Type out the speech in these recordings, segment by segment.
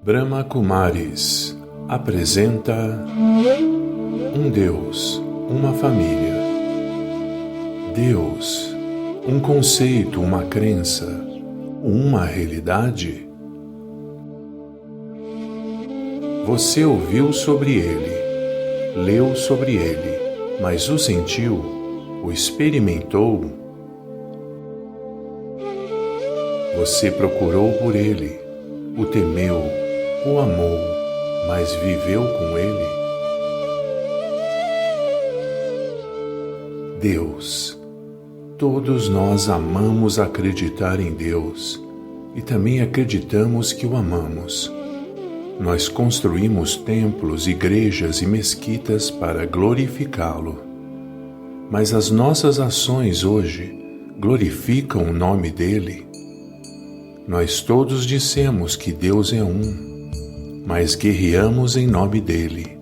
Brahma Kumaris apresenta um Deus, uma família. Deus, um conceito, uma crença, uma realidade. Você ouviu sobre ele, leu sobre ele, mas o sentiu, o experimentou? Você procurou por ele, o temeu, o amou, mas viveu com ele? Deus. Todos nós amamos acreditar em Deus e também acreditamos que o amamos. Nós construímos templos, igrejas e mesquitas para glorificá-lo. Mas as nossas ações hoje glorificam o nome dele? Nós todos dissemos que Deus é um, mas guerreamos em nome dele.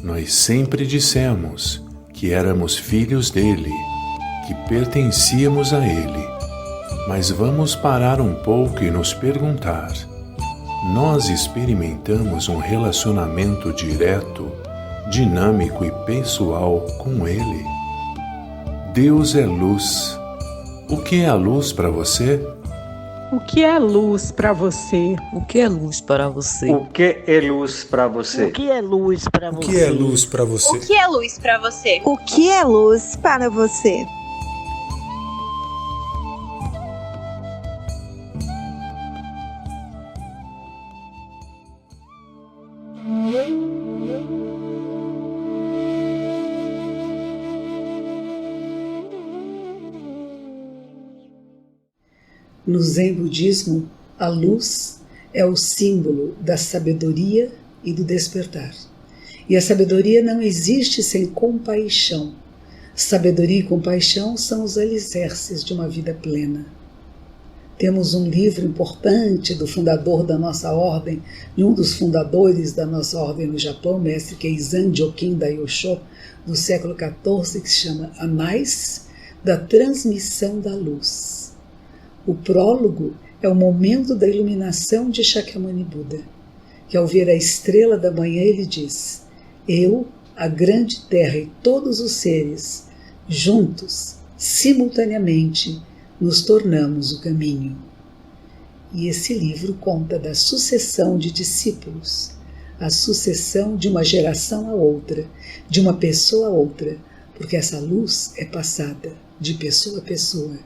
Nós sempre dissemos que éramos filhos dele, que pertencíamos a ele. Mas vamos parar um pouco e nos perguntar: nós experimentamos um relacionamento direto, dinâmico e pessoal com ele? Deus é luz. O que é a luz para você? O que é luz para você? O que é luz para você? O que é luz para você? O que é luz para você? O que é luz para você? O que é luz para você? O que é luz para você? No Zen budismo, a luz é o símbolo da sabedoria e do despertar. E a sabedoria não existe sem compaixão. Sabedoria e compaixão são os alicerces de uma vida plena. Temos um livro importante do fundador da nossa ordem, e um dos fundadores da nossa ordem no Japão, mestre Keizan Jokin Daiyosho, do século XIV, que se chama Anais da Transmissão da Luz. O prólogo é o momento da iluminação de Shakyamuni Buda, que ao ver a estrela da manhã ele diz: eu, a grande terra e todos os seres, juntos, simultaneamente, nos tornamos o caminho. E esse livro conta da sucessão de discípulos, a sucessão de uma geração a outra, de uma pessoa a outra, porque essa luz é passada de pessoa a pessoa,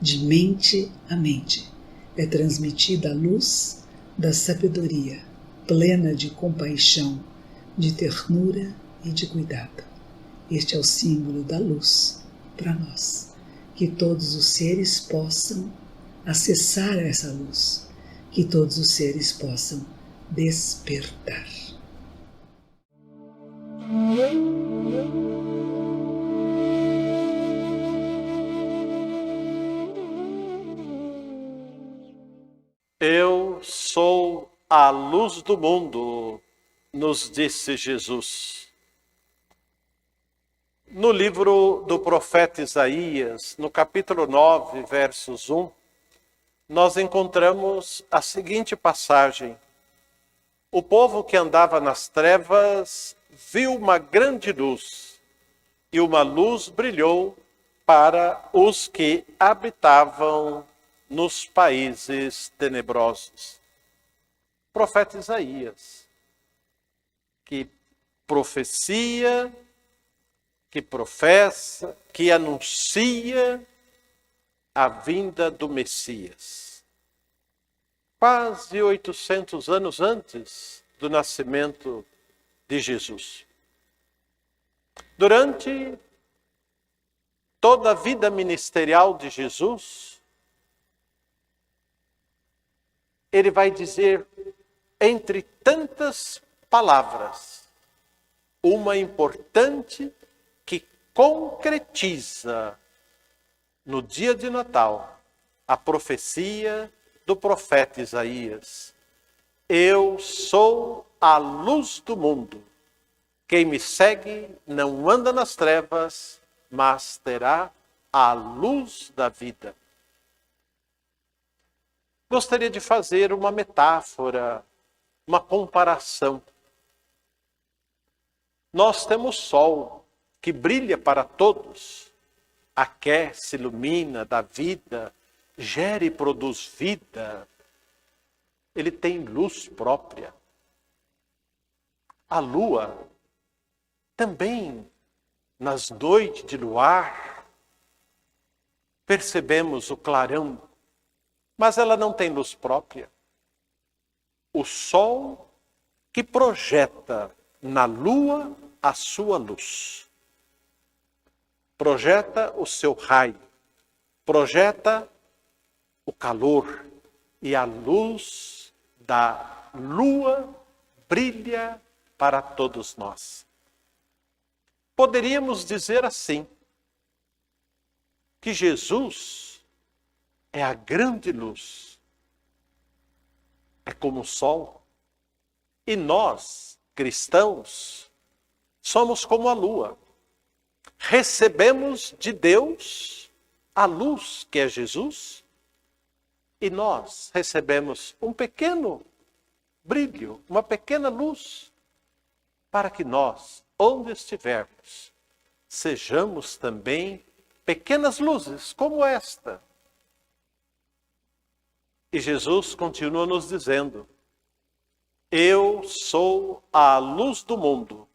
de mente a mente. É transmitida a luz da sabedoria, plena de compaixão, de ternura e de cuidado. Este é o símbolo da luz para nós. Que todos os seres possam acessar essa luz, que todos os seres possam despertar. Eu sou a luz do mundo, nos disse Jesus. No livro do profeta Isaías, no capítulo 9, versos 1, nós encontramos a seguinte passagem: o povo que andava nas trevas viu uma grande luz, e uma luz brilhou para os que habitavam nos países tenebrosos. Profeta Isaías, que profecia, que professa, que anuncia a vinda do Messias. Quase 800 anos antes do nascimento de Jesus. Durante toda a vida ministerial de Jesus, ele vai dizer, entre tantas palavras, uma importante que concretiza no dia de Natal a profecia do profeta Isaías. Eu sou a luz do mundo. Quem me segue não anda nas trevas, mas terá a luz da vida. Gostaria de fazer uma metáfora uma comparação. Nós temos sol que brilha para todos, aquece, ilumina, dá vida, gera e produz vida. Ele tem luz própria. A lua também, nas noites de luar, percebemos o clarão, mas ela não tem luz própria. O sol que projeta na lua a sua luz. Projeta o seu raio, projeta o calor, e a luz da lua brilha para todos nós. Poderíamos dizer assim, que Jesus é a grande luz, é como o sol, e nós, cristãos, somos como a lua. Recebemos de Deus a luz que é Jesus, e nós recebemos um pequeno brilho, uma pequena luz, para que nós, onde estivermos, sejamos também pequenas luzes como esta. E Jesus continua nos dizendo: eu sou a luz do mundo.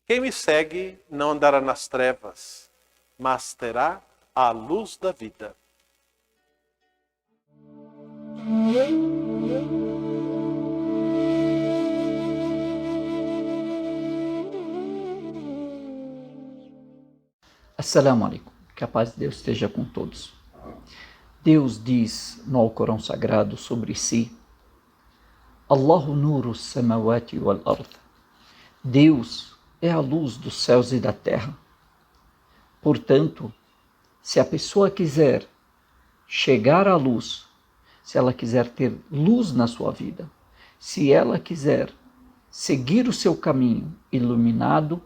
Quem me segue não andará nas trevas, mas terá a luz da vida. Assalamu alaikum. Que a paz de Deus esteja com todos. Deus diz no Alcorão Sagrado sobre si: Allahu nuru samawati wal ard. Deus é a luz dos céus e da terra. Portanto, se a pessoa quiser chegar à luz, se ela quiser ter luz na sua vida, se ela quiser seguir o seu caminho iluminado,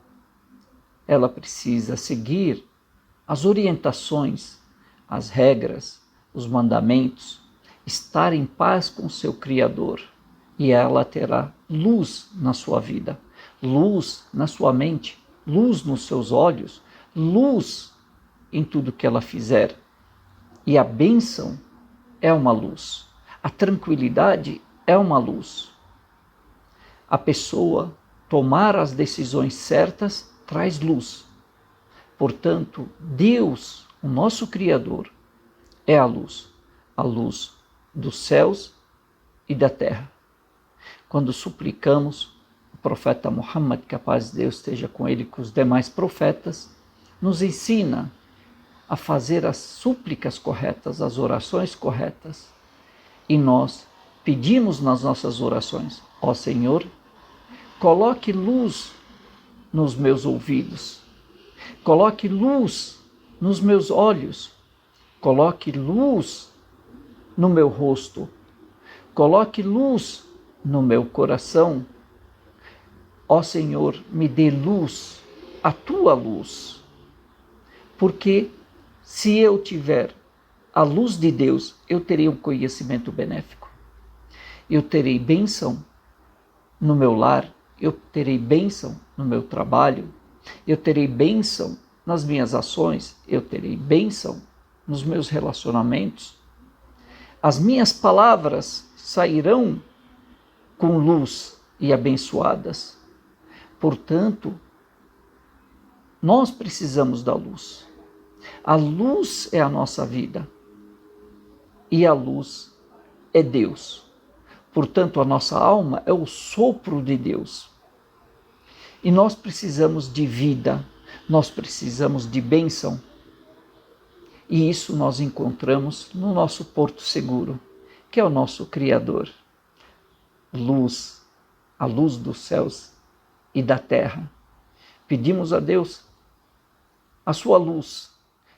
ela precisa seguir as orientações, as regras, os mandamentos, estar em paz com o seu Criador, e ela terá luz na sua vida, luz na sua mente, luz nos seus olhos, luz em tudo que ela fizer. E a bênção é uma luz, a tranquilidade é uma luz. A pessoa tomar as decisões certas traz luz. Portanto, Deus, o nosso Criador, é a luz dos céus e da terra. Quando suplicamos, o profeta Muhammad, que a paz de Deus esteja com ele e com os demais profetas, nos ensina a fazer as súplicas corretas, as orações corretas. E nós pedimos nas nossas orações: ó Senhor, coloque luz nos meus ouvidos, coloque luz nos meus olhos, coloque luz no meu rosto, coloque luz no meu coração. Ó Senhor, me dê luz, a tua luz, porque se eu tiver a luz de Deus, eu terei um conhecimento benéfico, eu terei bênção no meu lar, eu terei bênção no meu trabalho, eu terei bênção nas minhas ações, eu terei bênção nos meus relacionamentos. As minhas palavras sairão com luz e abençoadas. Portanto, nós precisamos da luz. A luz é a nossa vida e a luz é Deus. Portanto, a nossa alma é o sopro de Deus. E nós precisamos de vida, nós precisamos de bênção. E isso nós encontramos no nosso porto seguro, que é o nosso Criador. Luz, a luz dos céus e da terra. Pedimos a Deus a sua luz,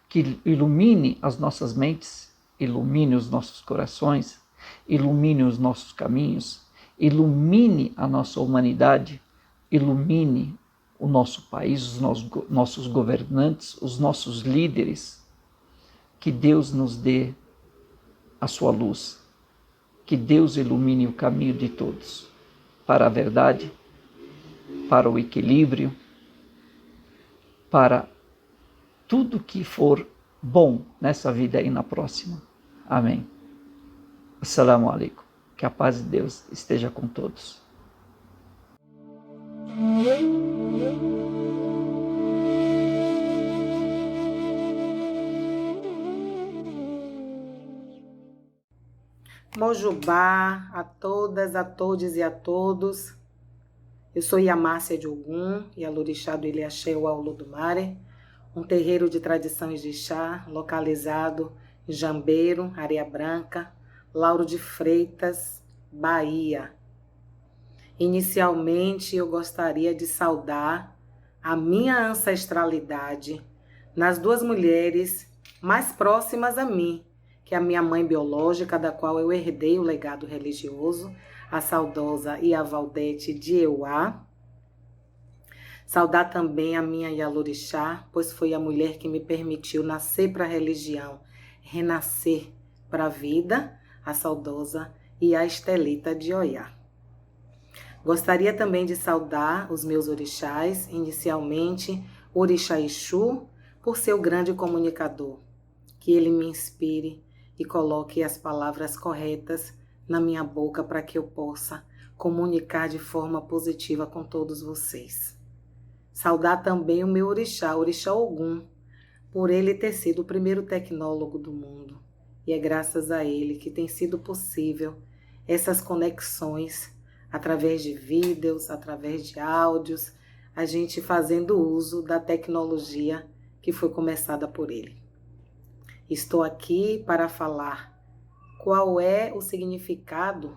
que ilumine as nossas mentes, ilumine os nossos corações, ilumine os nossos caminhos, ilumine a nossa humanidade, ilumine o nosso país, os nossos governantes, os nossos líderes. Que Deus nos dê a sua luz, que Deus ilumine o caminho de todos. para a verdade, para o equilíbrio, para tudo que for bom nessa vida e na próxima. Amém. Assalamu alaikum. Que a paz de Deus esteja com todos. Mojubá a todas, a todos e a todos. Eu sou Yamácia de Ogum, Yalorixá do Ilhaxé Olodumare, um terreiro de tradições de chá, localizado em Jambeiro, Areia Branca, Lauro de Freitas, Bahia. Inicialmente, eu gostaria de saudar a minha ancestralidade nas duas mulheres mais próximas a mim, que é a minha mãe biológica, da qual eu herdei o legado religioso, a saudosa Iavaldete de Euá. Saudar também a minha Yalorixá, pois foi a mulher que me permitiu nascer para a religião, renascer para a vida, a saudosa Ia Estelita de Oiá. Gostaria também de saudar os meus orixás, inicialmente Orixá Exu, por ser o grande comunicador, que ele me inspire e coloque as palavras corretas na minha boca para que eu possa comunicar de forma positiva com todos vocês. Saudar também o meu orixá, Orixá Ogum, por ele ter sido o primeiro tecnólogo do mundo. E é graças a ele que tem sido possível essas conexões através de vídeos, através de áudios, a gente fazendo uso da tecnologia que foi começada por ele. Estou aqui para falar qual é o significado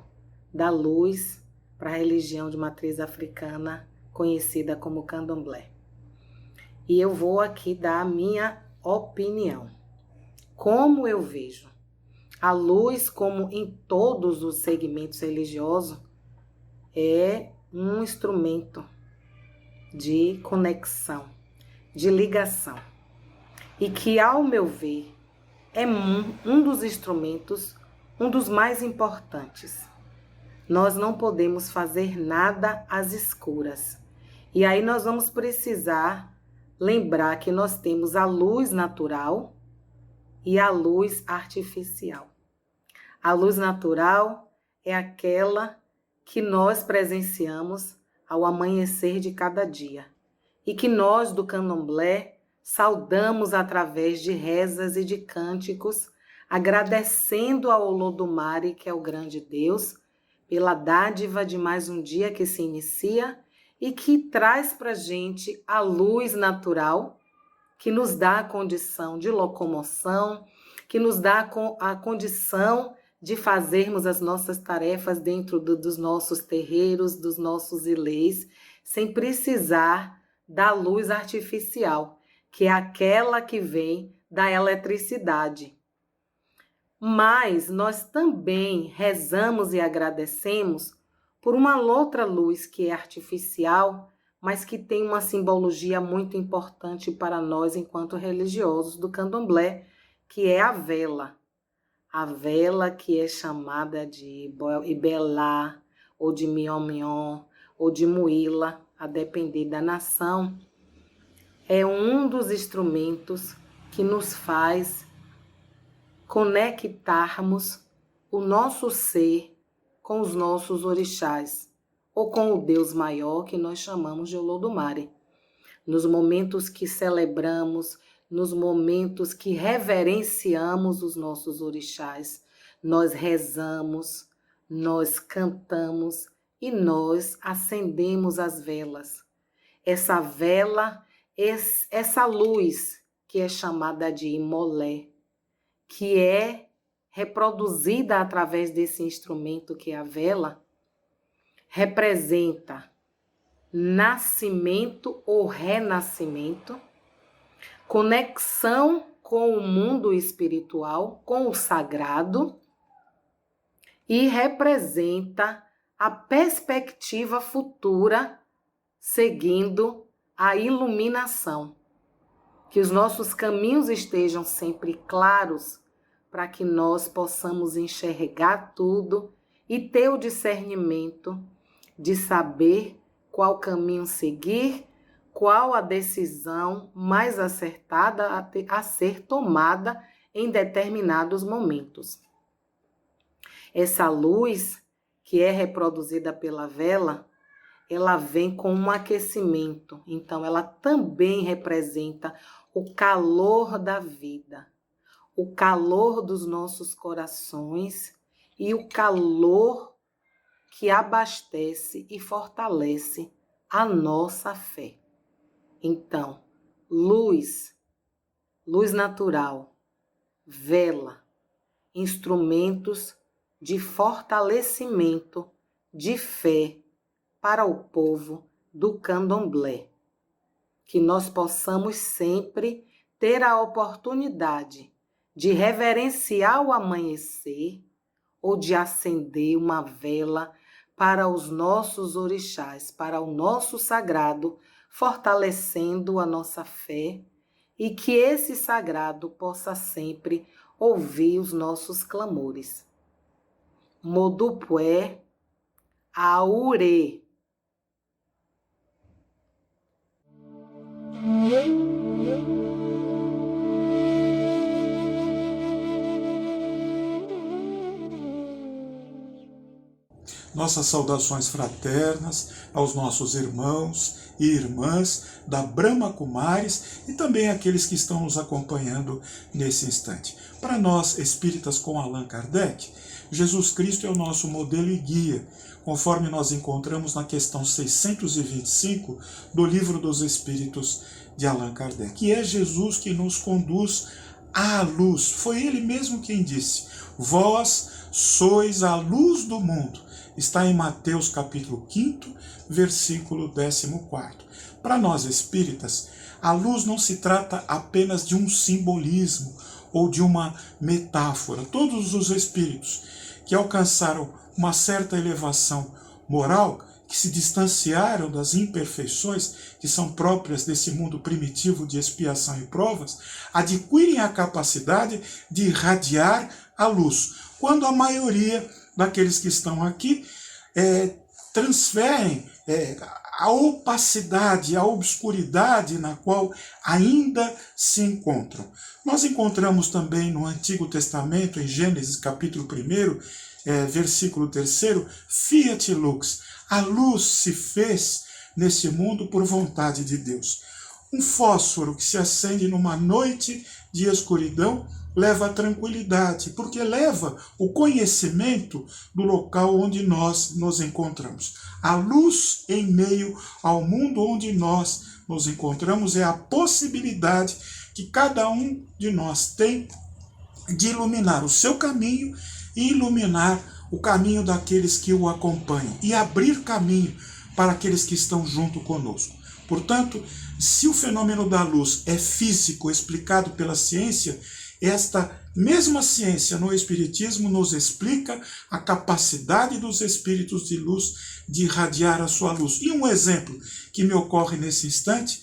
da luz para a religião de matriz africana conhecida como Candomblé. E eu vou aqui dar a minha opinião. Como eu vejo a luz, como em todos os segmentos religiosos, é um instrumento de conexão, de ligação. E que, ao meu ver, é um dos instrumentos, um dos mais importantes. Nós não podemos fazer nada às escuras. E aí nós vamos precisar lembrar que nós temos a luz natural e a luz artificial. A luz natural é aquela que nós presenciamos ao amanhecer de cada dia e que nós do Candomblé saudamos através de rezas e de cânticos, agradecendo ao Olodumare, que é o grande Deus, pela dádiva de mais um dia que se inicia e que traz para a gente a luz natural, que nos dá a condição de locomoção, que nos dá a condição de fazermos as nossas tarefas dentro dos nossos terreiros, dos nossos ilês, sem precisar da luz artificial, que é aquela que vem da eletricidade. Mas nós também rezamos e agradecemos por uma outra luz que é artificial, mas que tem uma simbologia muito importante para nós enquanto religiosos do Candomblé, que é a vela. A vela que é chamada de Ibelá, ou de Mion-Mion, ou de Muila, a depender da nação, é um dos instrumentos que nos faz conectarmos o nosso ser com os nossos orixás, ou com o Deus maior que nós chamamos de Olodumare. Nos momentos que celebramos, nos momentos que reverenciamos os nossos orixás, nós rezamos, nós cantamos e nós acendemos as velas. Essa vela, essa luz que é chamada de Imolé, que é reproduzida através desse instrumento que é a vela, representa nascimento ou renascimento, conexão com o mundo espiritual, com o sagrado, e representa a perspectiva futura seguindo a iluminação. Que os nossos caminhos estejam sempre claros para que nós possamos enxergar tudo e ter o discernimento de saber qual caminho seguir, qual a decisão mais acertada a ser tomada em determinados momentos. Essa luz, que é reproduzida pela vela, ela vem com um aquecimento, então ela também representa o calor da vida, o calor dos nossos corações e o calor que abastece e fortalece a nossa fé. Então, luz natural, vela, instrumentos de fortalecimento de fé para o povo do candomblé. Que nós possamos sempre ter a oportunidade de reverenciar o amanhecer ou de acender uma vela para os nossos orixás, para o nosso sagrado, fortalecendo a nossa fé e que esse sagrado possa sempre ouvir os nossos clamores. Modupué, Aure. Nossas saudações fraternas aos nossos irmãos e irmãs da Brahma Kumaris e também aqueles que estão nos acompanhando nesse instante. Para nós, espíritas com Allan Kardec, Jesus Cristo é o nosso modelo e guia, conforme nós encontramos na questão 625 do Livro dos Espíritos de Allan Kardec. E é Jesus que nos conduz à luz. Foi ele mesmo quem disse: vós sois a luz do mundo. Está em Mateus capítulo 5, versículo 14. Para nós espíritas, a luz não se trata apenas de um simbolismo ou de uma metáfora. Todos os espíritos que alcançaram uma certa elevação moral, que se distanciaram das imperfeições que são próprias desse mundo primitivo de expiação e provas, adquirem a capacidade de irradiar a luz, quando a maioria daqueles que estão aqui transferem a opacidade, a obscuridade na qual ainda se encontram. Nós encontramos também no Antigo Testamento, em Gênesis capítulo 1, versículo 3, Fiat Lux, a luz se fez nesse mundo por vontade de Deus. Um fósforo que se acende numa noite de escuridão leva a tranquilidade, porque leva o conhecimento do local onde nós nos encontramos. A luz em meio ao mundo onde nós nos encontramos é a possibilidade que cada um de nós tem de iluminar o seu caminho e iluminar o caminho daqueles que o acompanham e abrir caminho para aqueles que estão junto conosco. Portanto, se o fenômeno da luz é físico, explicado pela ciência, esta mesma ciência no Espiritismo nos explica a capacidade dos espíritos de luz de irradiar a sua luz. E um exemplo que me ocorre nesse instante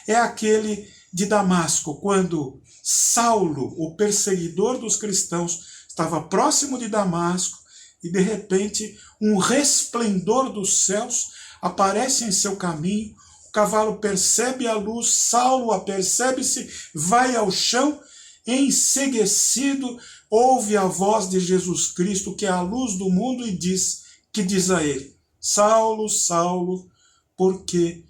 é aquele de Damasco, quando Saulo, o perseguidor dos cristãos, estava próximo de Damasco e de repente um resplendor dos céus aparece em seu caminho, o cavalo percebe a luz, Saulo a percebe-se, vai ao chão, enceguecido, ouve a voz de Jesus Cristo, que é a luz do mundo, e diz a ele: Saulo, Saulo, por que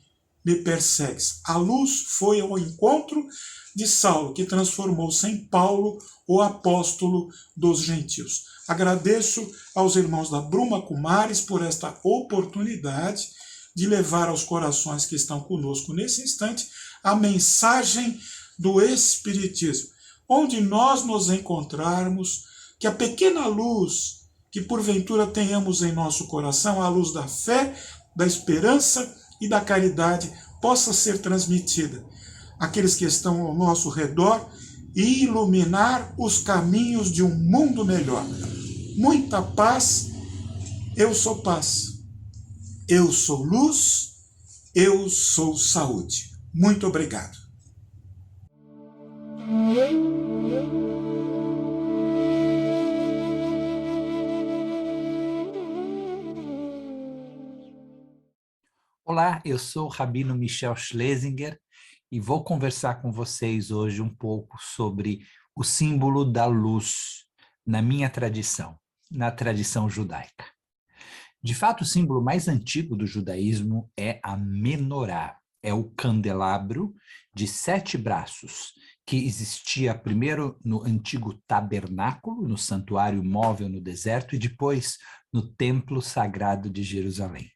me persegues? A luz foi ao encontro de Saulo, que transformou-se em Paulo, o apóstolo dos gentios. Agradeço aos irmãos da Brahma Kumaris por esta oportunidade de levar aos corações que estão conosco nesse instante a mensagem do Espiritismo. Onde nós nos encontrarmos, que a pequena luz que porventura tenhamos em nosso coração, a luz da fé, da esperança e da caridade, possa ser transmitida àqueles que estão ao nosso redor e iluminar os caminhos de um mundo melhor. Muita paz. Eu sou paz. Eu sou luz. Eu sou saúde. Muito obrigado. Olá, eu sou o Rabino Michel Schlesinger e vou conversar com vocês hoje um pouco sobre o símbolo da luz na minha tradição, na tradição judaica. De fato, o símbolo mais antigo do judaísmo é a menorá, é o candelabro de 7 braços, que existia primeiro no antigo tabernáculo, no santuário móvel no deserto, e depois no templo sagrado de Jerusalém.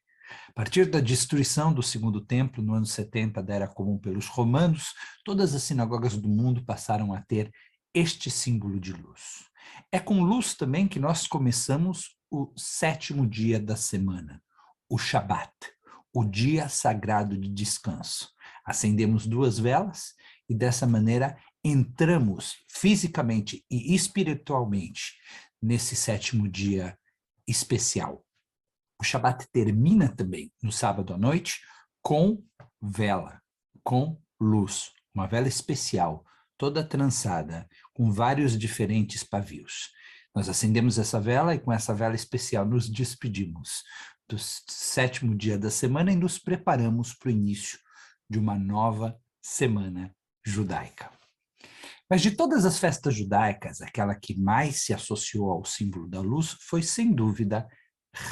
A partir da destruição do segundo templo, no ano 70 da Era Comum pelos romanos, todas as sinagogas do mundo passaram a ter este símbolo de luz. É com luz também que nós começamos o 7º dia da semana, o Shabat, o dia sagrado de descanso. Acendemos 2 velas e dessa maneira entramos fisicamente e espiritualmente nesse 7º dia especial. O Shabat termina também no sábado à noite com vela, com luz, uma vela especial, toda trançada, com vários diferentes pavios. Nós acendemos essa vela e com essa vela especial nos despedimos do 7º dia da semana e nos preparamos para o início de uma nova semana judaica. Mas de todas as festas judaicas, aquela que mais se associou ao símbolo da luz foi, sem dúvida,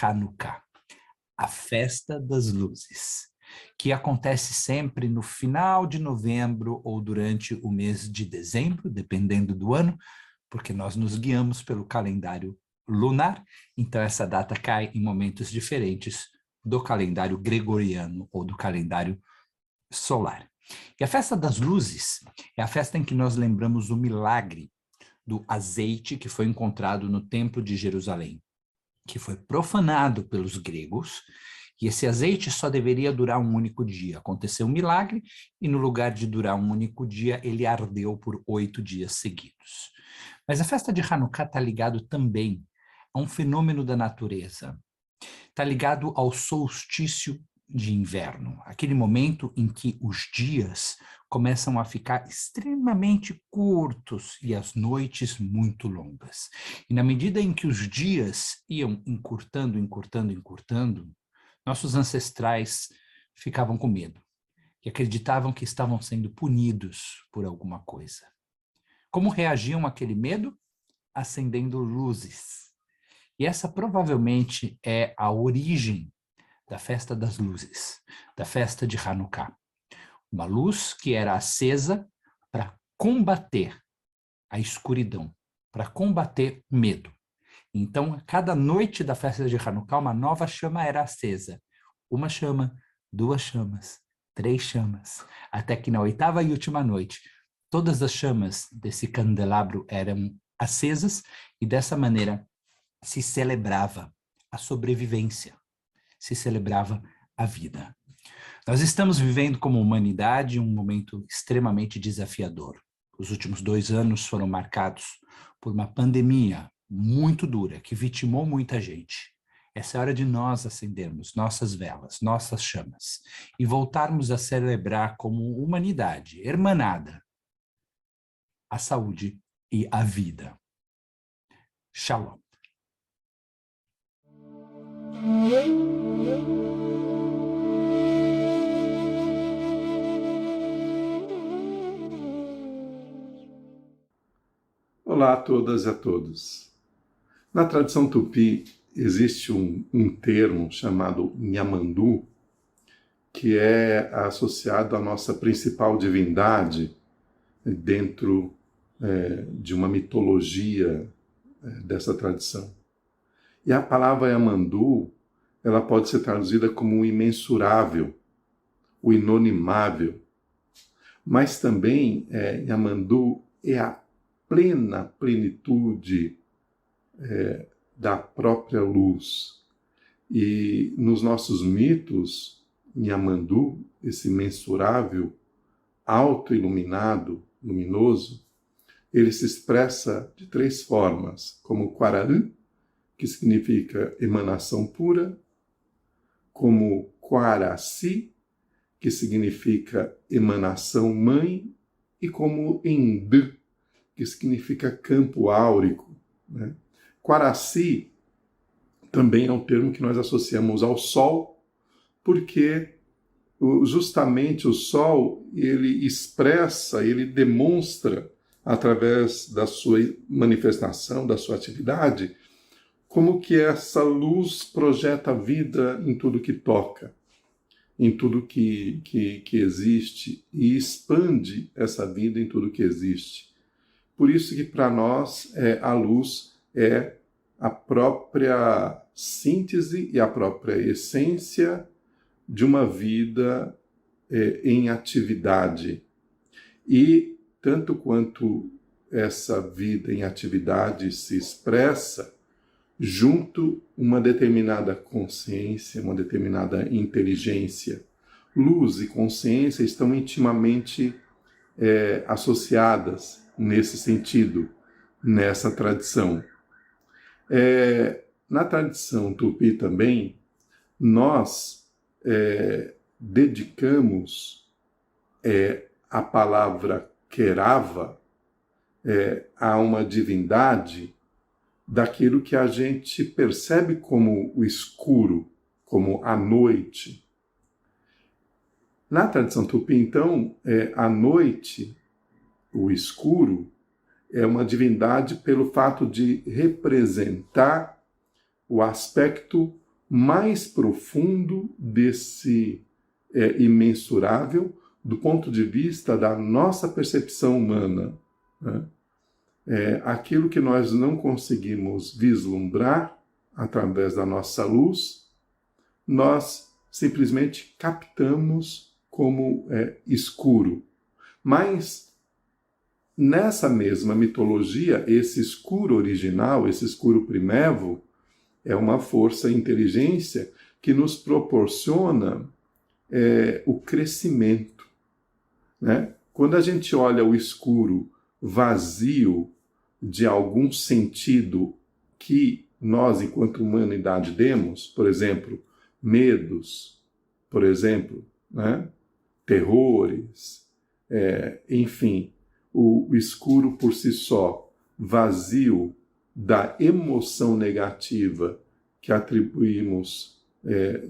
Hanukkah, a festa das luzes, que acontece sempre no final de novembro ou durante o mês de dezembro, dependendo do ano, porque nós nos guiamos pelo calendário lunar, então essa data cai em momentos diferentes do calendário gregoriano ou do calendário solar. E a festa das luzes é a festa em que nós lembramos o milagre do azeite que foi encontrado no Templo de Jerusalém, que foi profanado pelos gregos, e esse azeite só deveria durar um único dia. Aconteceu um milagre, e no lugar de durar um único dia, ele ardeu por 8 dias seguidos. Mas a festa de Hanukkah está ligado também a um fenômeno da natureza. Está ligado ao solstício de inverno, aquele momento em que os dias começam a ficar extremamente curtos e as noites muito longas. E na medida em que os dias iam encurtando, nossos ancestrais ficavam com medo e acreditavam que estavam sendo punidos por alguma coisa. Como reagiam àquele medo? Acendendo luzes. E essa provavelmente é a origem da festa das luzes, da festa de Hanukkah. Uma luz que era acesa para combater a escuridão, para combater o medo. Então, cada noite da festa de Hanukkah, uma nova chama era acesa. 1 chama, 2 chamas, 3 chamas, até que na 8ª e última noite, todas as chamas desse candelabro eram acesas e dessa maneira se celebrava a sobrevivência, se celebrava a vida. Nós estamos vivendo como humanidade um momento extremamente desafiador. Os últimos 2 anos foram marcados por uma pandemia muito dura, que vitimou muita gente. Essa é a hora de nós acendermos nossas velas, nossas chamas, e voltarmos a celebrar como humanidade, hermanada, a saúde e a vida. Shalom. Olá a todas e a todos. Na tradição tupi existe um termo chamado Nhamandu, que é associado à nossa principal divindade dentro de uma mitologia dessa tradição. E a palavra Yamandu, ela pode ser traduzida como o imensurável, o inonimável, mas também Yamandu é a plena plenitude da própria luz. E nos nossos mitos, Yamandu, esse mensurável, auto-iluminado, luminoso, ele se expressa de 3 formas, como Quaraã, que significa emanação pura, como Quaraci, que significa emanação mãe, e como Ind, que significa campo áurico, né? Quaraci também é um termo que nós associamos ao sol, porque justamente o Sol, ele expressa, ele demonstra, através da sua manifestação, da sua atividade, como que essa luz projeta vida em tudo que toca, em tudo que existe, e expande essa vida em tudo que existe. Por isso que para nós a luz é a própria síntese e a própria essência de uma vida em atividade. E tanto quanto essa vida em atividade se expressa, junto uma determinada consciência, uma determinada inteligência. Luz e consciência estão intimamente associadas nesse sentido, nessa tradição. Na tradição tupi também, nós dedicamos a palavra Kerava a uma divindade daquilo que a gente percebe como o escuro, como a noite. Na tradição tupi, então, a noite, o escuro, é uma divindade pelo fato de representar o aspecto mais profundo desse imensurável do ponto de vista da nossa percepção humana, né? Aquilo que nós não conseguimos vislumbrar através da nossa luz, nós simplesmente captamos como escuro. Mas nessa mesma mitologia, esse escuro original, esse escuro primevo, é uma força e inteligência que nos proporciona o crescimento, né? Quando a gente olha o escuro vazio de algum sentido que nós, enquanto humanidade, demos, por exemplo, medos, por exemplo, né? Terrores, enfim, o escuro por si só, vazio da emoção negativa que atribuímos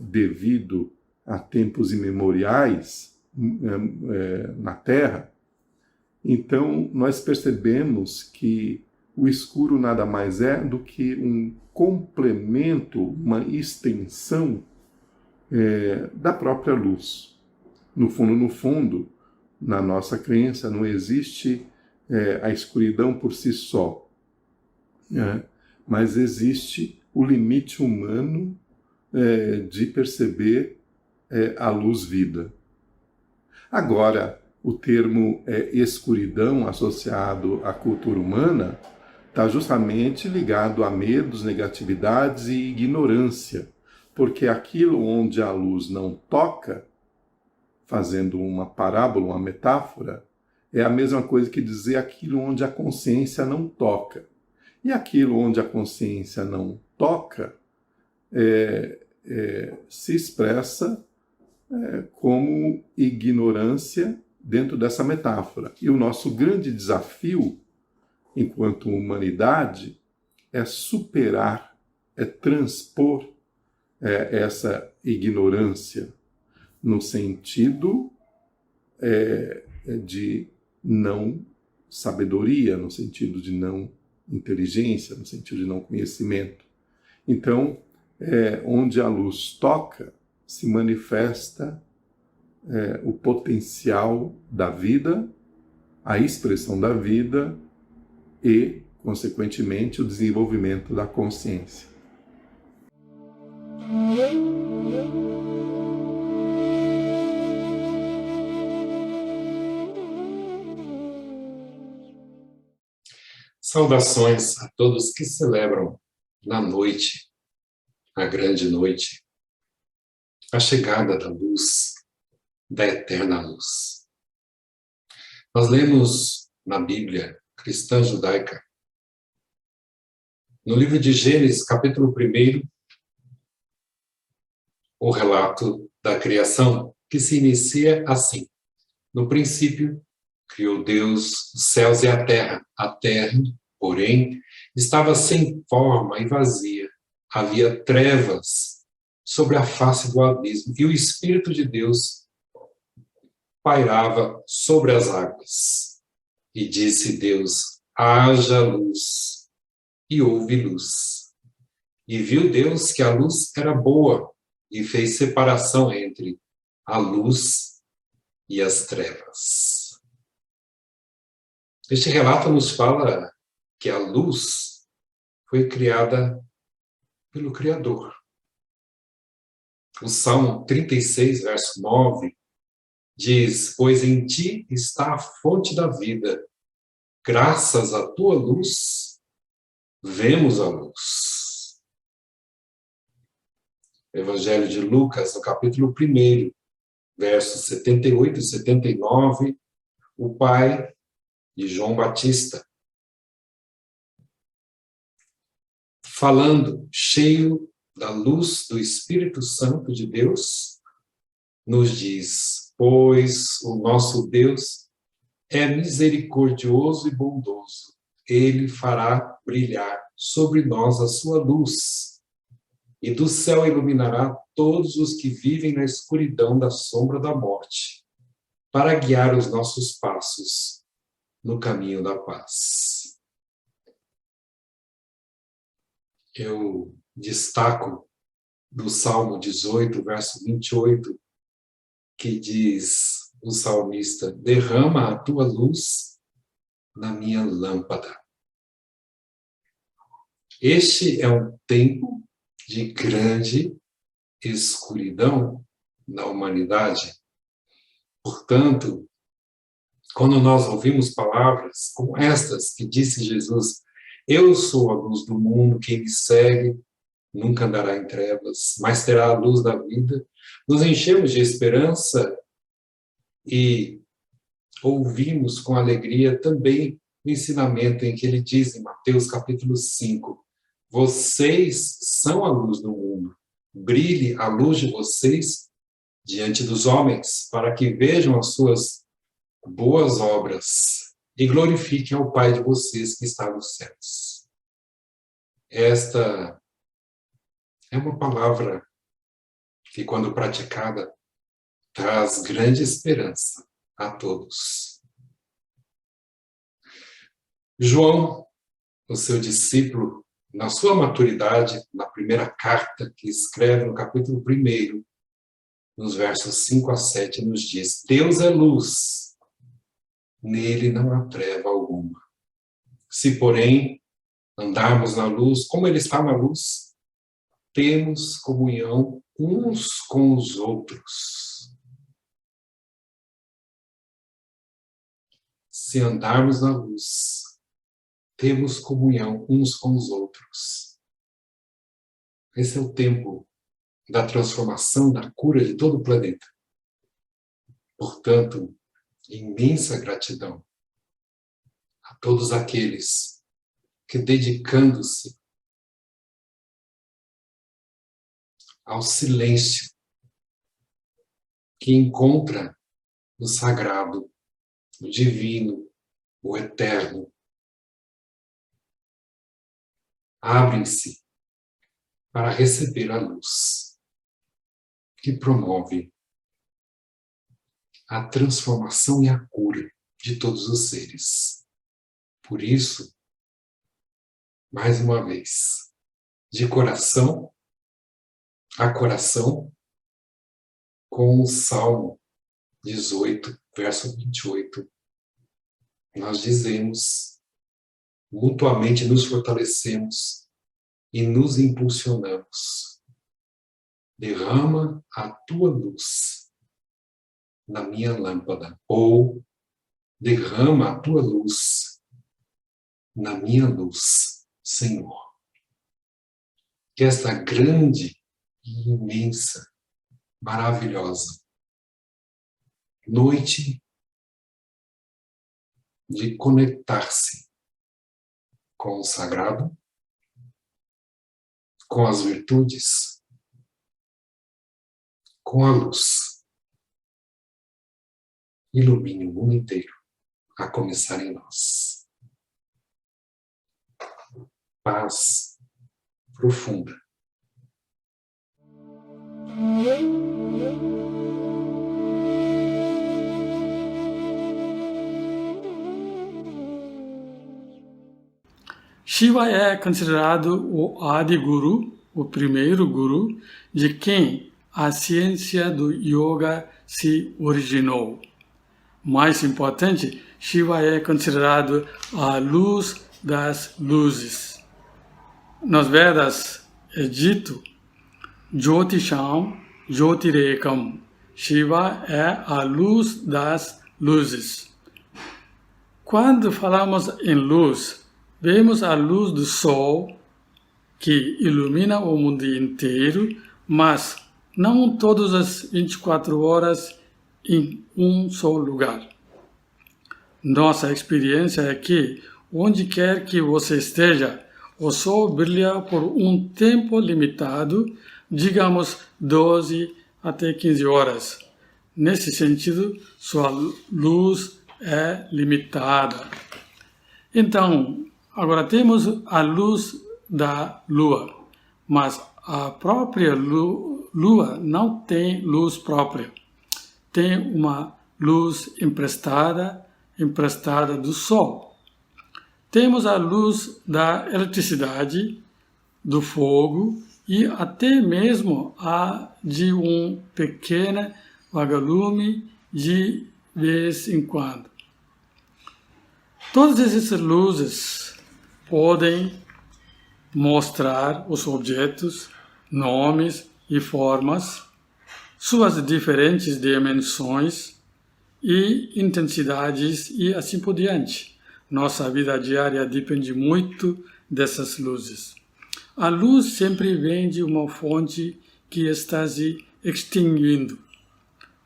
devido a tempos imemoriais na Terra, então nós percebemos que o escuro nada mais é do que um complemento, uma extensão da própria luz. No fundo, na nossa crença, não existe a escuridão por si só, né? Mas existe o limite humano de perceber a luz-vida. Agora, o termo escuridão associado à cultura humana está justamente ligado a medos, negatividades e ignorância, porque aquilo onde a luz não toca, fazendo uma parábola, uma metáfora, é a mesma coisa que dizer aquilo onde a consciência não toca. E aquilo onde a consciência não toca se expressa como ignorância dentro dessa metáfora. E o nosso grande desafio, enquanto humanidade, é superar, transpor essa ignorância no sentido de não sabedoria, no sentido de não inteligência, no sentido de não conhecimento. Então, onde a luz toca, se manifesta o potencial da vida, a expressão da vida e, consequentemente, o desenvolvimento da consciência. Saudações a todos que celebram na noite, a grande noite, a chegada da luz, da eterna luz. Nós lemos na Bíblia cristã judaica, no livro de Gênesis, capítulo 1, o relato da criação, que se inicia assim: no princípio, criou Deus os céus e a terra. A terra, porém, estava sem forma e vazia. Havia trevas sobre a face do abismo, e o Espírito de Deus pairava sobre as águas. E disse Deus: haja luz. E houve luz. E viu Deus que a luz era boa, e fez separação entre a luz e as trevas. Este relato nos fala que a luz foi criada pelo Criador. O Salmo 36, verso 9, diz: pois em ti está a fonte da vida, graças à tua luz, vemos a luz. Evangelho de Lucas, no capítulo 1, versos 78 e 79, o pai de João Batista, falando, cheio da luz do Espírito Santo de Deus, nos diz: pois o nosso Deus é misericordioso e bondoso. Ele fará brilhar sobre nós a sua luz, e do céu iluminará todos os que vivem na escuridão da sombra da morte, para guiar os nossos passos no caminho da paz. Eu destaco do Salmo 18, verso 28, que diz o salmista: derrama a tua luz na minha lâmpada. Este é um tempo de grande escuridão na humanidade. Portanto, quando nós ouvimos palavras como estas que disse Jesus: eu sou a luz do mundo, quem me segue nunca andará em trevas, mas terá a luz da vida, nos enchemos de esperança e ouvimos com alegria também o ensinamento em que ele diz em Mateus capítulo 5, vocês são a luz do mundo, brilhe a luz de vocês diante dos homens, para que vejam as suas boas obras e glorifiquem ao Pai de vocês que está nos céus. Esta é uma palavra que, quando praticada, traz grande esperança a todos. João, o seu discípulo, na sua maturidade, na primeira carta que escreve no capítulo 1, nos versos 5 a 7, nos diz: Deus é luz, nele não há treva alguma. Se, porém, andarmos na luz, como ele está na luz, temos comunhão uns com os outros. Se andarmos na luz, temos comunhão uns com os outros. Esse é o tempo da transformação, da cura de todo o planeta. Portanto, imensa gratidão a todos aqueles que, dedicando-se ao silêncio que encontra no sagrado, no divino, o eterno, abrem-se para receber a luz que promove a transformação e a cura de todos os seres. Por isso, mais uma vez, de coração a coração, com o Salmo 18, verso 28, nós dizemos, mutuamente nos fortalecemos e nos impulsionamos. Derrama a tua luz na minha lâmpada, ou derrama a tua luz na minha luz, Senhor. Que esta grande, imensa, maravilhosa noite de conectar-se com o sagrado, com as virtudes, com a luz, ilumine o mundo inteiro, a começar em nós. Paz profunda. Shiva é considerado o Adi Guru, o primeiro Guru, de quem a ciência do yoga se originou. Mais importante, Shiva é considerado a luz das luzes. Nos Vedas é dito Jyotisham Jyotirekam. Shiva é a luz das luzes. Quando falamos em luz, vemos a luz do sol, que ilumina o mundo inteiro, mas não todas as 24 horas em um só lugar. Nossa experiência é que, onde quer que você esteja, o sol brilha por um tempo limitado, digamos 12 até 15 horas. Nesse sentido, sua luz é limitada. Então, agora temos a luz da lua, mas a própria lua não tem luz própria. Tem uma luz emprestada do sol. Temos a luz da eletricidade, do fogo e até mesmo a de um pequeno vagalume de vez em quando. Todas essas luzes podem mostrar os objetos, nomes e formas, suas diferentes dimensões e intensidades e assim por diante. Nossa vida diária depende muito dessas luzes. A luz sempre vem de uma fonte que está se extinguindo.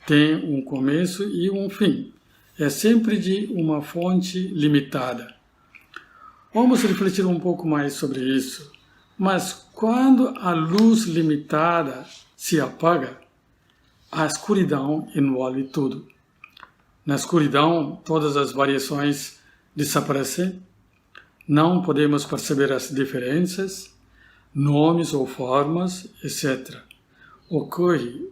Tem um começo e um fim. É sempre de uma fonte limitada. Vamos refletir um pouco mais sobre isso. Mas quando a luz limitada se apaga, a escuridão envolve tudo. Na escuridão, todas as variações desaparecem. Não podemos perceber as diferenças, nomes ou formas, etc. Ocorre,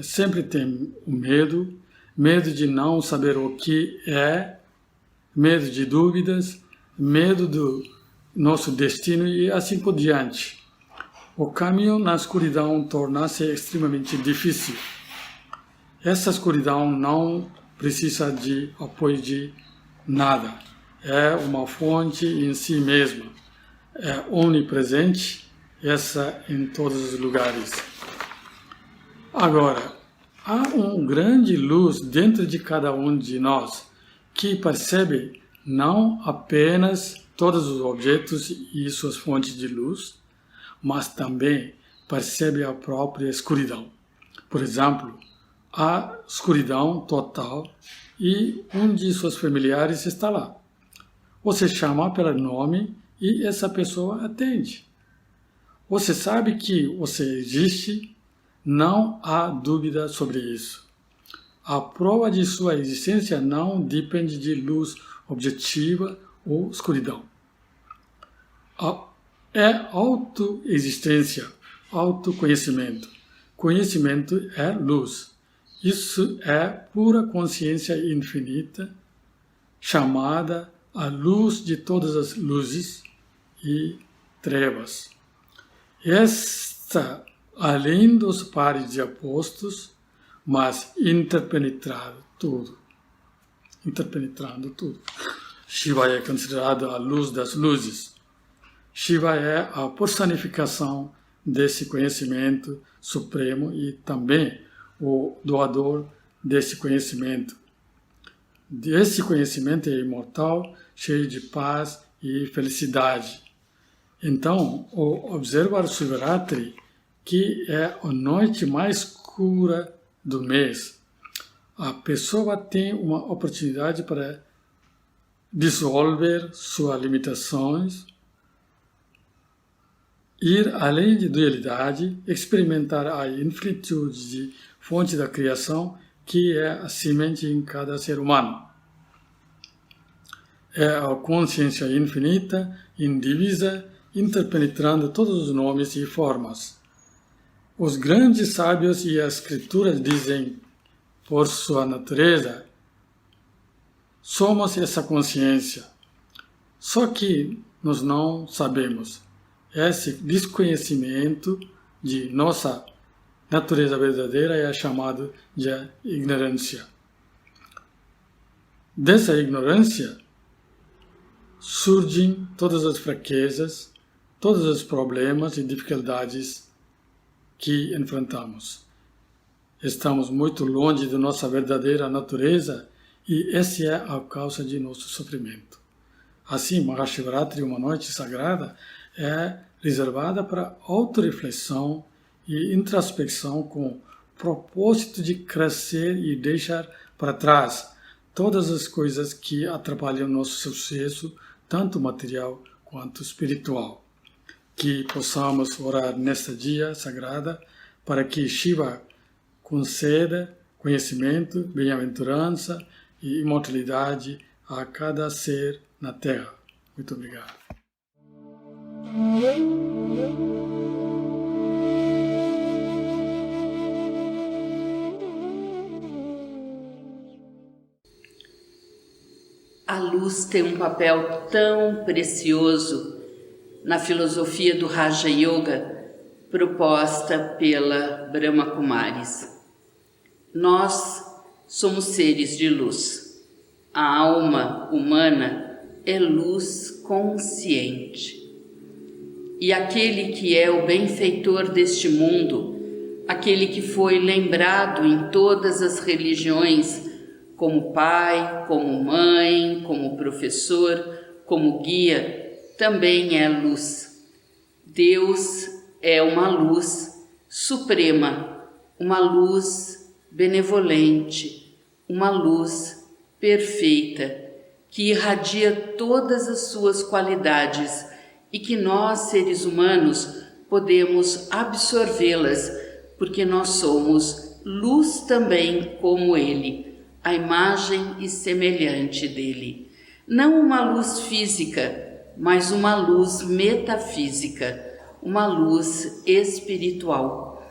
sempre tem o medo de não saber o que é, medo de dúvidas, medo do nosso destino e assim por diante. O caminho na escuridão torna-se extremamente difícil. Essa escuridão não precisa de apoio de nada. É uma fonte em si mesma. É onipresente, essa em todos os lugares. Agora, há uma grande luz dentro de cada um de nós que percebe não apenas todos os objetos e suas fontes de luz, mas também percebe a própria escuridão. Por exemplo, a escuridão total e um de seus familiares está lá. Você chama pelo nome e essa pessoa atende. Você sabe que você existe, não há dúvida sobre isso. A prova de sua existência não depende de luz objetiva ou escuridão. É autoexistência, autoconhecimento. Conhecimento é luz. Isso é pura consciência infinita, chamada a luz de todas as luzes e trevas. Esta, além dos pares de opostos, mas interpenetrando tudo. Shiva é considerado a luz das luzes. Shiva é a personificação desse conhecimento supremo e também o doador desse conhecimento. Esse conhecimento é imortal, cheio de paz e felicidade. Então, ao observar o Shivaratri, que é a noite mais escura do mês, a pessoa tem uma oportunidade para dissolver suas limitações, ir além de dualidade, experimentar a infinitude de fonte da criação que é a semente em cada ser humano. É a consciência infinita, indivisa, interpenetrando todos os nomes e formas. Os grandes sábios e as escrituras dizem, por sua natureza, somos essa consciência. Só que nós não sabemos. Esse desconhecimento de nossa natureza verdadeira é chamado de ignorância. Dessa ignorância surgem todas as fraquezas, todos os problemas e dificuldades que enfrentamos. Estamos muito longe da nossa verdadeira natureza e essa é a causa de nosso sofrimento. Assim, Mahashivratri, uma noite sagrada, é reservada para autorreflexão e introspecção com o propósito de crescer e deixar para trás todas as coisas que atrapalham nosso sucesso, tanto material quanto espiritual. Que possamos orar neste dia sagrado para que Shiva conceda conhecimento, bem-aventurança e imortalidade a cada ser na Terra. Muito obrigado. A luz tem um papel tão precioso na filosofia do Raja Yoga proposta pela Brahma Kumaris. Nós somos seres de luz. A alma humana é luz consciente. E aquele que é o benfeitor deste mundo, aquele que foi lembrado em todas as religiões como pai, como mãe, como professor, como guia, também é luz. Deus é uma luz suprema, uma luz benevolente, uma luz perfeita, que irradia todas as suas qualidades e que nós, seres humanos, podemos absorvê-las, porque nós somos luz também como Ele, a imagem e semelhante dele. Não uma luz física, mas uma luz metafísica, uma luz espiritual.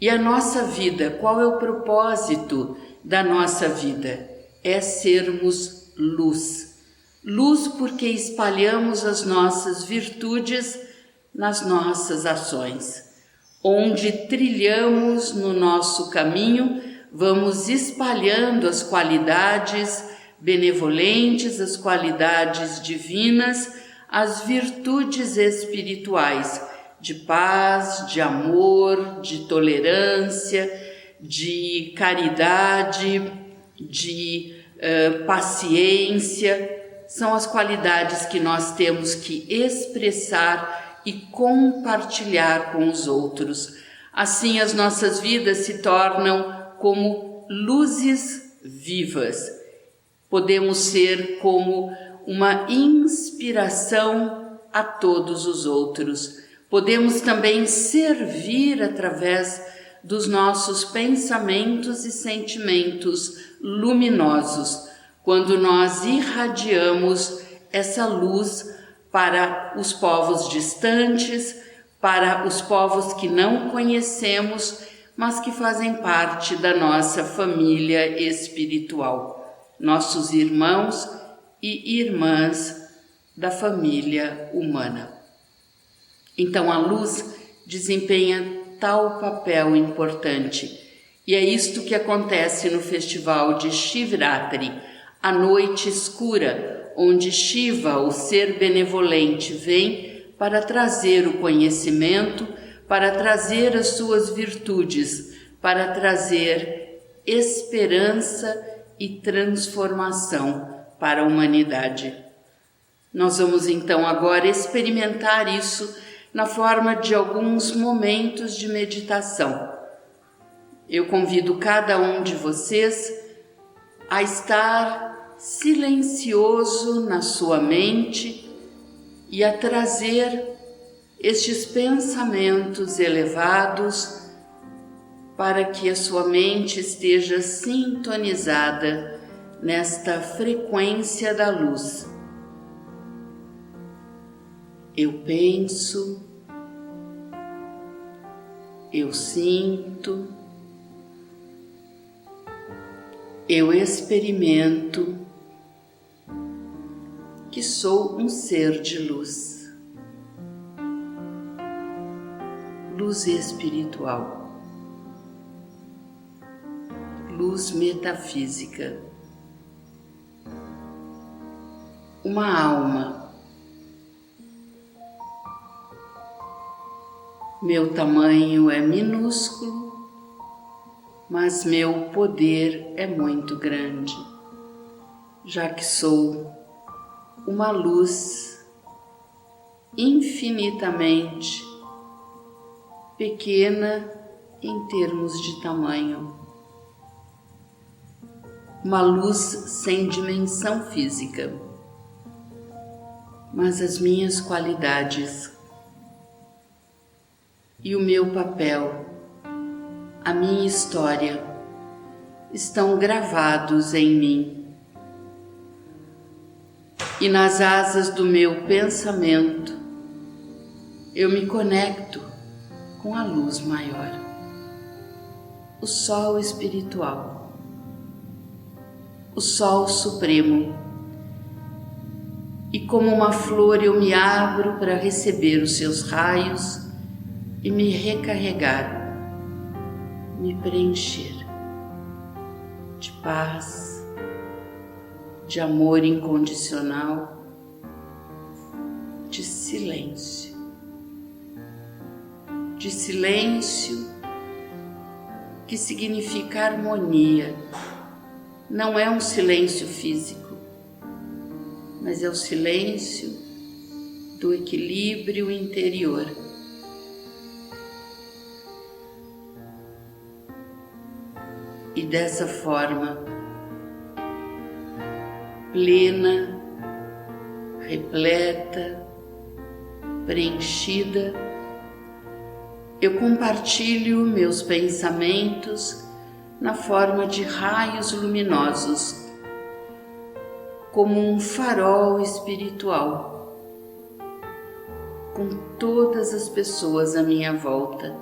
E a nossa vida, qual é o propósito da nossa vida? É sermos luz. Luz porque espalhamos as nossas virtudes nas nossas ações. Onde trilhamos no nosso caminho, vamos espalhando as qualidades benevolentes, as qualidades divinas, as virtudes espirituais, de paz, de amor, de tolerância, de caridade, de paciência. São as qualidades que nós temos que expressar e compartilhar com os outros. Assim, as nossas vidas se tornam como luzes vivas. Podemos ser como uma inspiração a todos os outros. Podemos também servir através dos nossos pensamentos e sentimentos luminosos, quando nós irradiamos essa luz para os povos distantes, para os povos que não conhecemos, mas que fazem parte da nossa família espiritual, nossos irmãos e irmãs da família humana. Então a luz desempenha tal papel importante, e é isto que acontece no festival de Shivratri, a noite escura, onde Shiva, o ser benevolente, vem para trazer o conhecimento, para trazer as suas virtudes, para trazer esperança e transformação para a humanidade. Nós vamos então agora experimentar isso na forma de alguns momentos de meditação. Eu convido cada um de vocês a estar silencioso na sua mente e a trazer estes pensamentos elevados para que a sua mente esteja sintonizada nesta frequência da luz. Eu penso, eu sinto, eu experimento que sou um ser de luz. Luz espiritual. Luz metafísica. Uma alma. Meu tamanho é minúsculo, mas meu poder é muito grande, já que sou uma luz infinitamente pequena em termos de tamanho. Uma luz sem dimensão física, mas as minhas qualidades e o meu papel, a minha história, estão gravados em mim. E nas asas do meu pensamento, eu me conecto com a luz maior, o Sol espiritual, o Sol supremo. E como uma flor eu me abro para receber os seus raios e me recarregar, me preencher de paz, de amor incondicional, de silêncio. De silêncio, que significa harmonia. Não é um silêncio físico, mas é o silêncio do equilíbrio interior. E dessa forma, plena, repleta, preenchida, eu compartilho meus pensamentos na forma de raios luminosos, como um farol espiritual, com todas as pessoas à minha volta,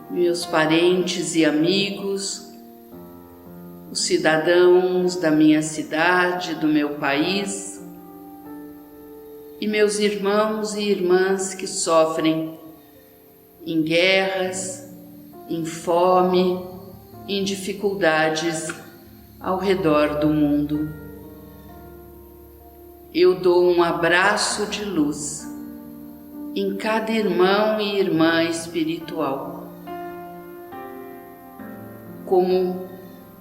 meus parentes e amigos, os cidadãos da minha cidade, do meu país, e meus irmãos e irmãs que sofrem em guerras, em fome, em dificuldades ao redor do mundo. Eu dou um abraço de luz em cada irmão e irmã espiritual, como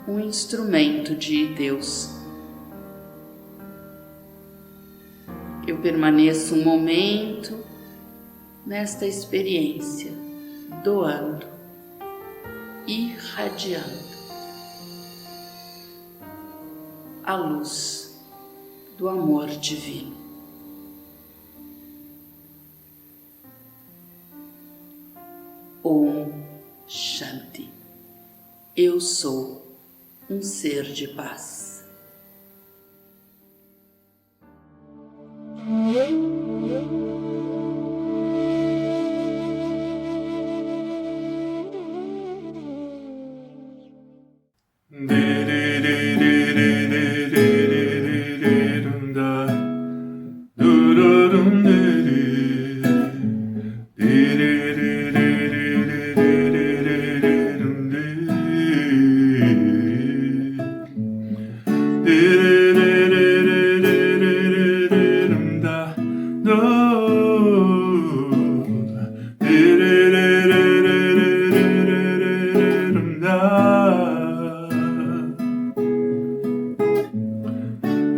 um instrumento de Deus. Eu permaneço um momento nesta experiência, doando, irradiando a luz do amor divino. Om Shanti. Eu sou um ser de paz.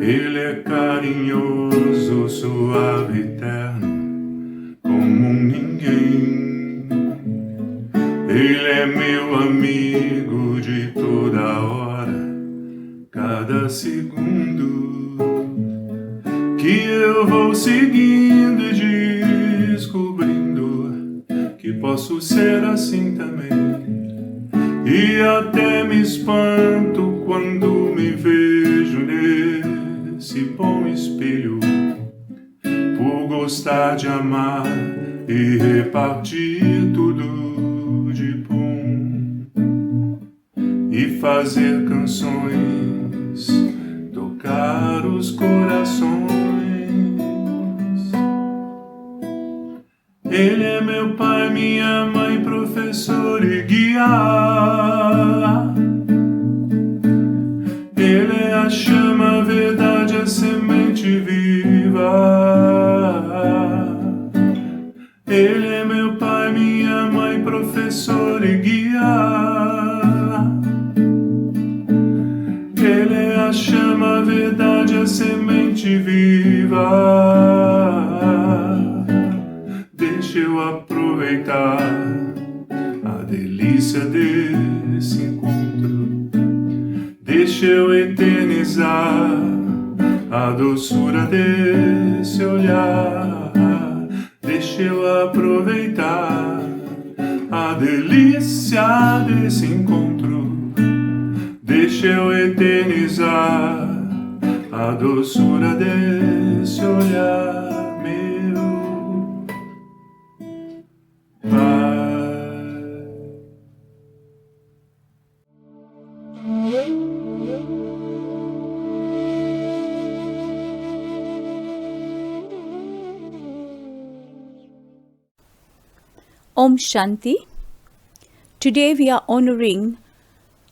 Ele é carinhoso, suave, eterno, como ninguém. Ele é meu amigo de toda hora, cada segundo que eu vou seguindo e descobrindo que posso ser assim também. E até me espanto quando me vejo nesse bom espelho, por gostar de amar e repartir tudo de bom, e fazer canções, tocar os corações. guiar. Ele é a chama, a verdade, a semente viva. Ele é meu pai, minha mãe, professor e guia. Ele é a chama, a verdade, a semente viva. Deixa eu aproveitar a delícia desse encontro. Deixa eu eternizar a doçura desse olhar. Deixa eu aproveitar a delícia desse encontro. Deixa eu eternizar a doçura desse olhar, meu Pai. Om Shanti. Today we are honoring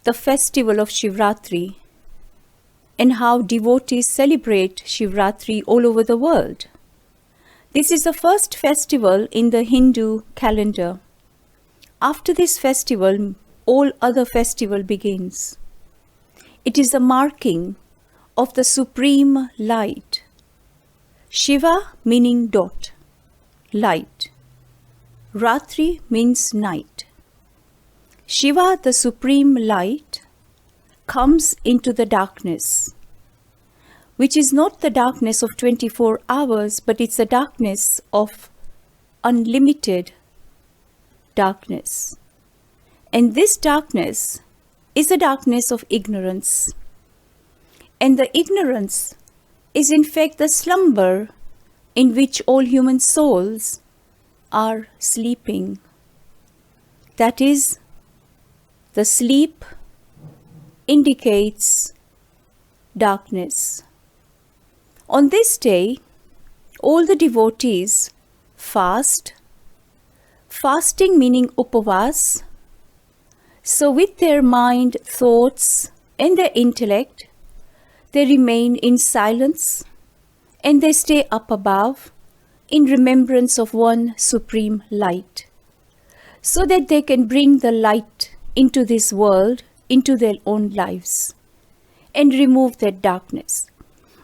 the festival of Shivratri and how devotees celebrate Shivratri all over the world. This is the first festival in the Hindu calendar. After this festival, all other festival begins. It is the marking of the supreme light. Shiva meaning dot, light. Ratri means night. Shiva, the supreme light, comes into the darkness, which is not the darkness of 24 hours, but it's the darkness of unlimited darkness. And this darkness is the darkness of ignorance. And the ignorance is in fact the slumber in which all human souls are sleeping. That is, the sleep indicates darkness. On this day, all the devotees fast, fasting meaning upavas. So with their mind, thoughts and their intellect, they remain in silence and they stay up above in remembrance of one supreme light, so that they can bring the light into this world, into their own lives, and remove that darkness.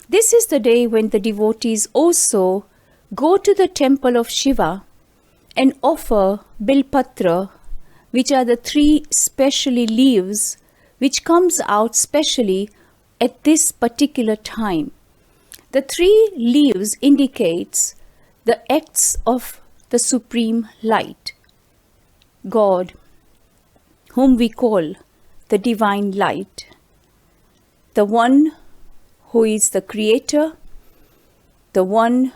This is the day when the devotees also go to the temple of Shiva and offer Bilpatra, which are the 3 specially leaves which comes out specially at this particular time. The 3 leaves indicates the acts of the supreme light, God, whom we call the divine light, the one who is the creator, the one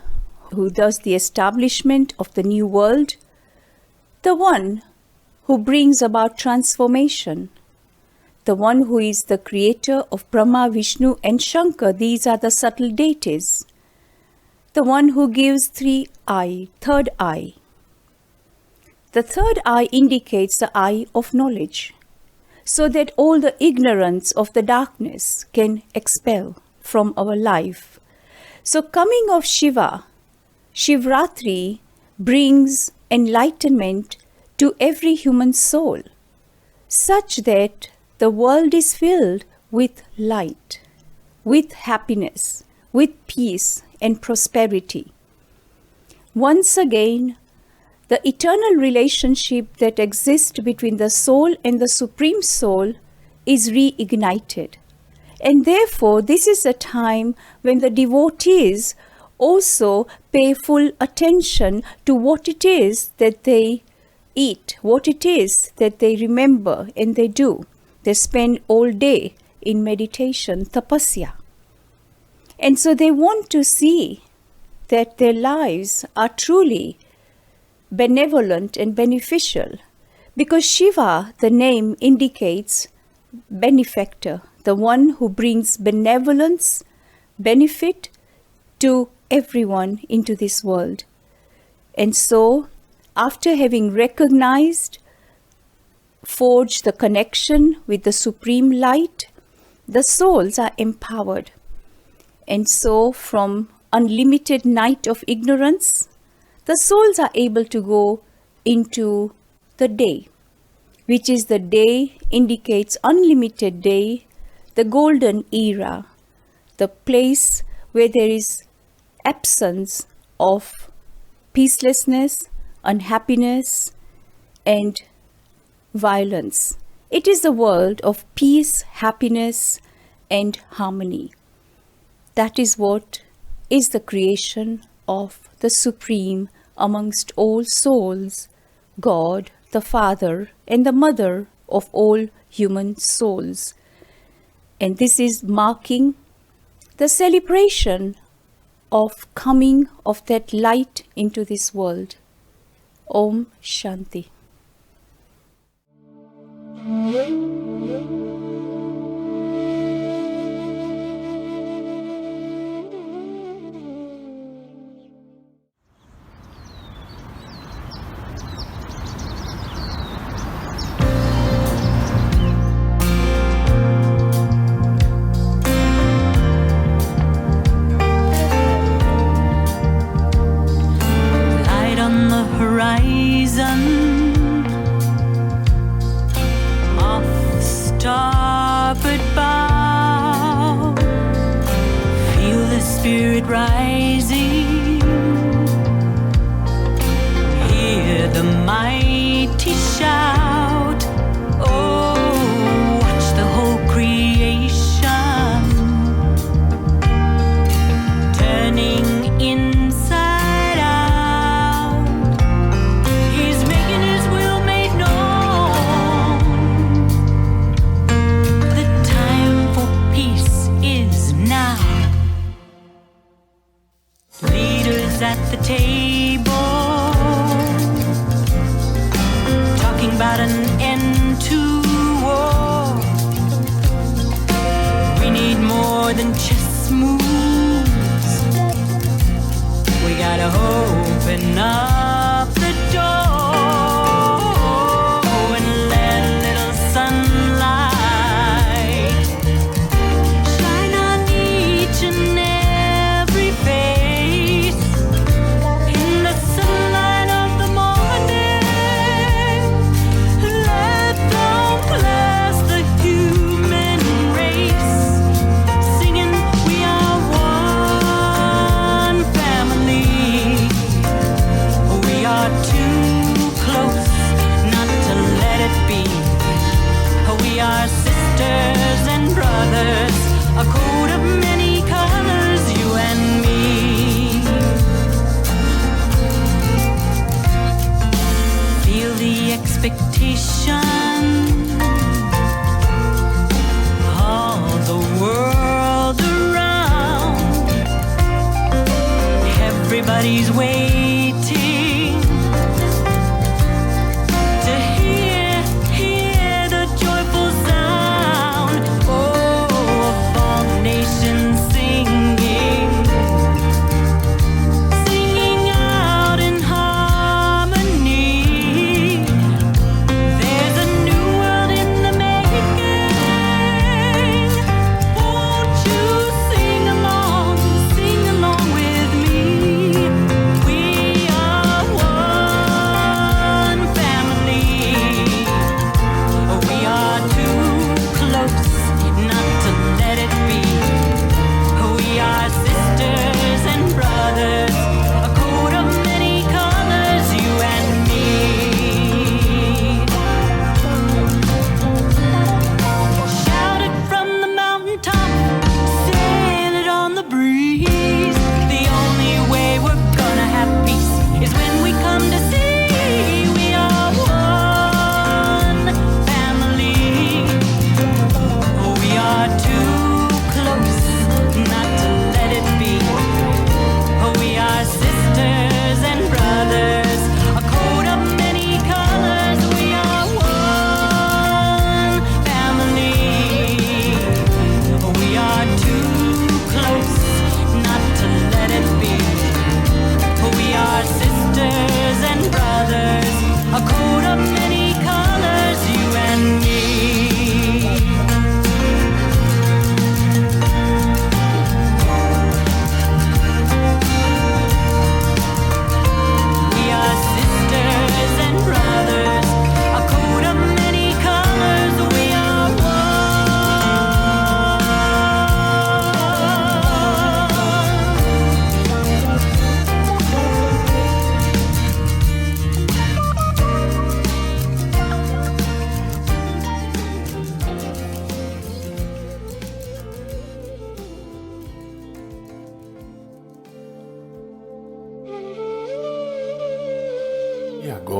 who does the establishment of the new world, the one who brings about transformation, the one who is the creator of Brahma, Vishnu and Shankar. These are the subtle deities. The one who gives third eye. The third eye indicates the eye of knowledge, so that all the ignorance of the darkness can expel from our life. So coming of Shiva, Shivratri brings enlightenment to every human soul, such that the world is filled with light, with happiness, with peace and prosperity. Once again, the eternal relationship that exists between the soul and the Supreme Soul is reignited. And therefore, this is a time when the devotees also pay full attention to what it is that they eat, what it is that they remember and they do. They spend all day in meditation, tapasya. And so they want to see that their lives are truly benevolent and beneficial, because Shiva, the name indicates benefactor, the one who brings benevolence, benefit to everyone into this world. And so, after having recognized forge the connection with the Supreme Light, the souls are empowered. And so, from unlimited night of ignorance, the souls are able to go into the day, which is the day indicates unlimited day, the golden era, the place where there is absence of peacelessness, unhappiness, and violence. It is the world of peace, happiness, and harmony. That is what is the creation of the Supreme amongst all souls, God, the Father, and the Mother of all human souls. And this is marking the celebration of coming of that light into this world. Om Shanti. Light on the horizon, off starboard bow, feel the spirit rising, hear the mighty shout. Oh, watch the whole creation turning inside out. He's making his will made known. The time for peace is now. Leaders at the table talking about an end to war. We need more than chess moves. We gotta open up the door and let a little sunlight shine on each and every face. In the sunlight of the morning, let them bless the human race, singing we are one family.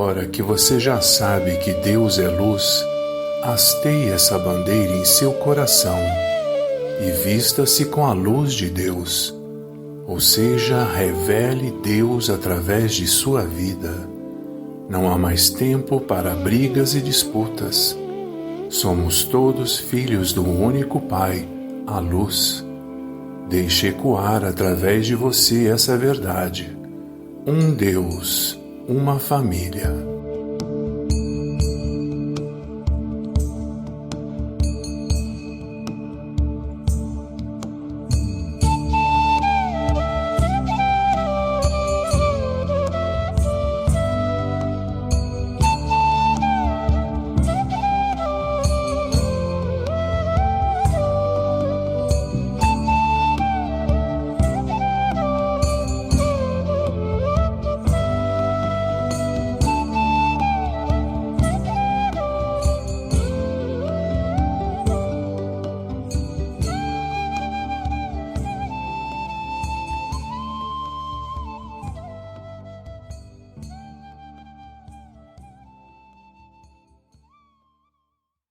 agora que você já sabe que Deus é luz, hasteie essa bandeira em seu coração e vista-se com a luz de Deus, ou seja, revele Deus através de sua vida. Não há mais tempo para brigas e disputas. Somos todos filhos do único Pai, a luz. Deixe ecoar através de você essa verdade. Um Deus, uma família.